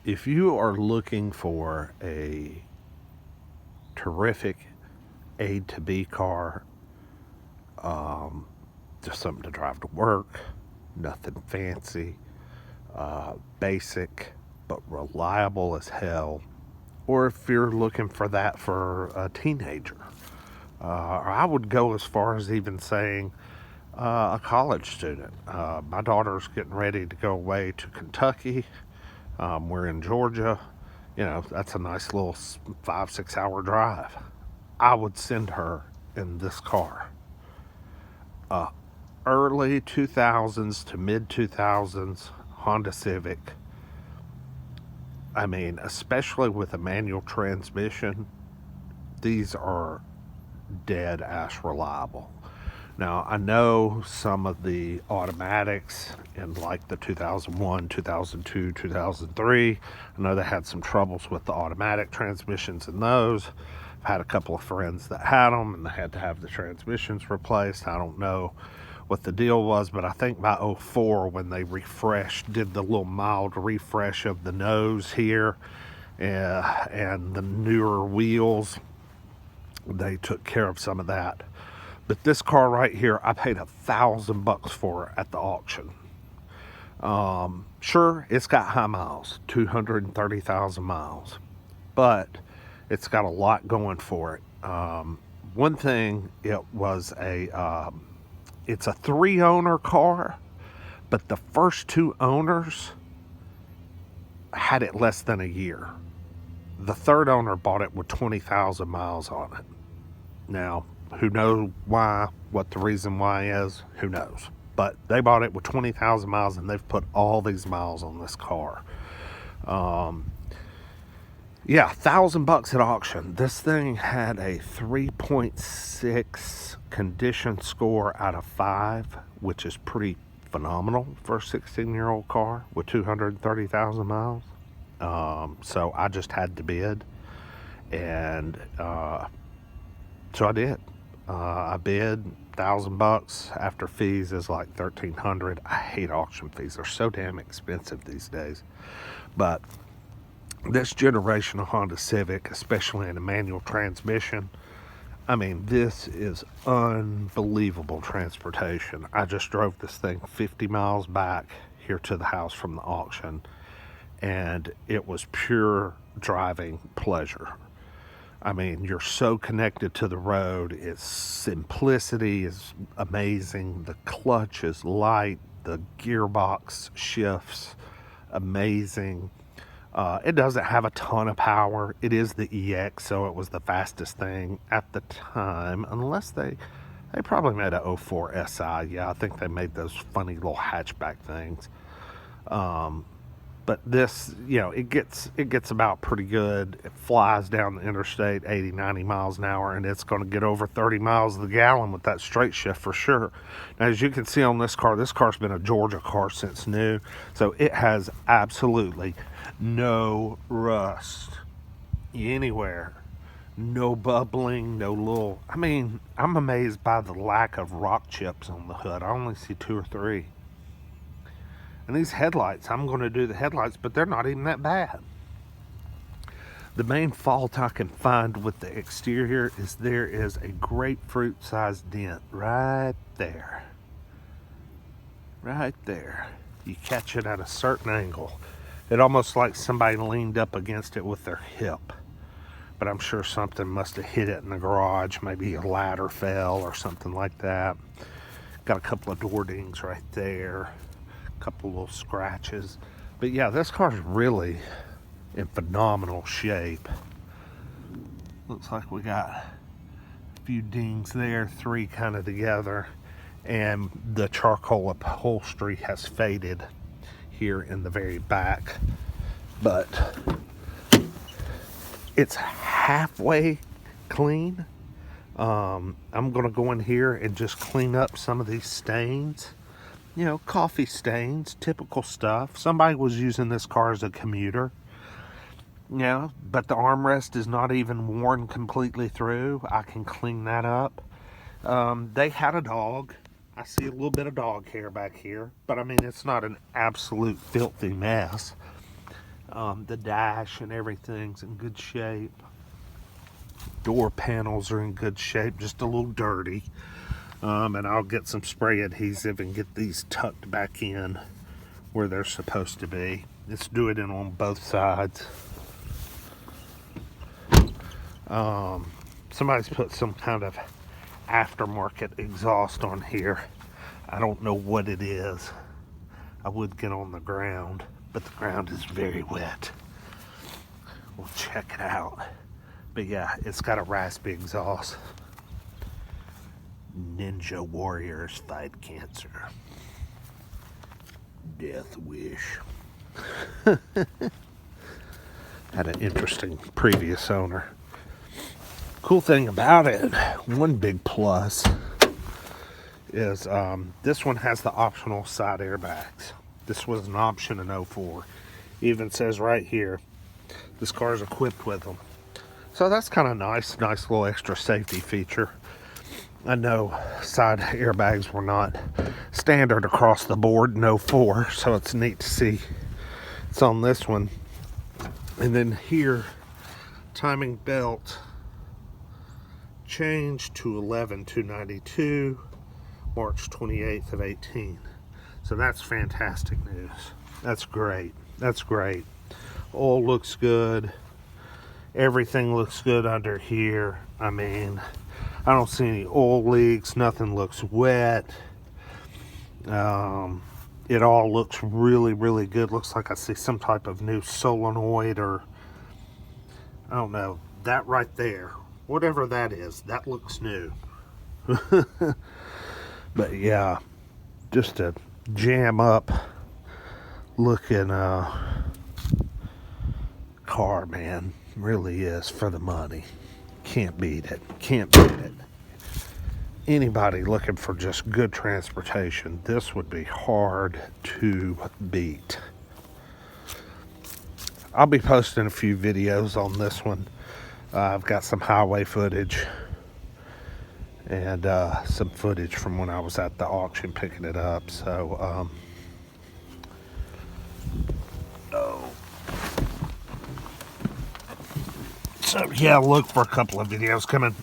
if you are looking for a terrific A to B car, just something to drive to work, nothing fancy, basic but reliable as hell, or if you're looking for that for a teenager, I would go as far as even saying a college student. My daughter's getting ready to go away to Kentucky. We're in Georgia. You know, that's a nice little 5-6 hour drive. I would send her in this car. Early 2000s to mid 2000s Honda Civic. I mean, especially with a manual transmission, these are dead ass reliable. Now, I know some of the automatics in like the 2001, 2002, 2003, I know they had some troubles with the automatic transmissions in those. I've had a couple of friends that had them and they had to have the transmissions replaced. I don't know what the deal was, but I think by 04 when they did the little mild refresh of the nose here and the newer wheels, they took care of some of that. But this car right here, I paid $1,000 for at the auction. Sure, it's got high miles, 230,000 miles, but it's got a lot going for it. One thing, it's a 3-owner car, but the first 2 owners had it less than a year. The 3rd owner bought it with 20,000 miles on it. Now, who knows why, what the reason why is, who knows. But they bought it with 20,000 miles and they've put all these miles on this car. Yeah, $1,000 at auction. This thing had a 3.6 condition score out of 5, which is pretty phenomenal for a 16-year-old car with 230,000 miles. So I just had to bid, and so I did. I bid $1,000. After fees is like $1,300. I hate auction fees; they're so damn expensive these days. But this generation of Honda Civic, especially in a manual transmission, I mean, this is unbelievable transportation. I just drove this thing 50 miles back here to the house from the auction, and it was pure driving pleasure. I mean, you're so connected to the road. Its simplicity is amazing. The clutch is light. The gearbox shifts amazing. It doesn't have a ton of power. It is the EX, so it was the fastest thing at the time, unless they probably made a 04 SI. Yeah, I think they made those funny little hatchback things. But this, you know, it gets about pretty good. It flies down the interstate 80, 90 miles an hour, and it's going to get over 30 miles a gallon with that straight shift for sure. Now, as you can see on this car's been a Georgia car since new, so it has absolutely no rust anywhere. No bubbling, no little... I mean, I'm amazed by the lack of rock chips on the hood. I only see 2 or 3. And these headlights, I'm going to do the headlights, but they're not even that bad. The main fault I can find with the exterior is there is a grapefruit-sized dent right there. Right there. You catch it at a certain angle. It almost like somebody leaned up against it with their hip. But I'm sure something must have hit it in the garage. Maybe a ladder fell or something like that. Got a couple of door dings right there. Couple little scratches, but yeah, this car's really in phenomenal shape. Looks like we got a few dings there, 3 kind of together, and the charcoal upholstery has faded here in the very back, but it's halfway clean. I'm gonna go in here and just clean up some of these stains. You know, coffee stains, typical stuff. Somebody was using this car as a commuter. You know, but the armrest is not even worn completely through. I can clean that up. They had a dog. I see a little bit of dog hair back here. But I mean, it's not an absolute filthy mess. The dash and everything's in good shape. Door panels are in good shape, just a little dirty. And I'll get some spray adhesive and get these tucked back in where they're supposed to be. Let's do it in on both sides. Somebody's put some kind of aftermarket exhaust on here. I don't know what it is. I would get on the ground, but the ground is very wet. We'll check it out. But yeah, it's got a raspy exhaust. Ninja warriors fight cancer. Death wish. Had an interesting previous owner. Cool thing about it, one big plus is this one has the optional side airbags. This was an option in 04. Even says right here, this car is equipped with them. So that's kind of nice little extra safety feature. I know side airbags were not standard across the board in 04, so it's neat to see it's on this one. And then here, timing belt changed to 11/2/92, March 28th of 18. So that's fantastic news. That's great. That's great. Oil looks good. Everything looks good under here. I mean, I don't see any oil leaks. Nothing looks wet. It all looks really, really good. Looks like I see some type of new solenoid, or I don't know. That right there, whatever that is, that looks new. But yeah, just a jam up looking car, man. Really is, for the money. Can't beat it. Can't beat it. Anybody looking for just good transportation, this would be hard to beat. I'll be posting a few videos on this one. I've got some highway footage and some footage from when I was at the auction picking it up. So, so yeah, look for a couple of videos coming.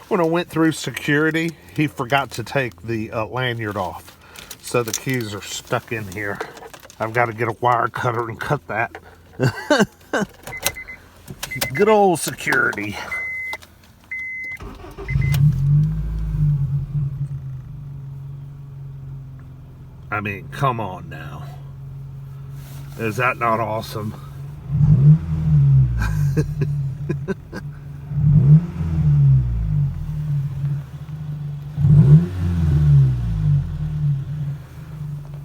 When I went through security, he forgot to take the lanyard off. So the keys are stuck in here. I've got to get a wire cutter and cut that. Good old security. I mean, come on now. Is that not awesome?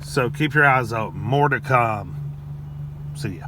So keep your eyes open. More to come. See ya.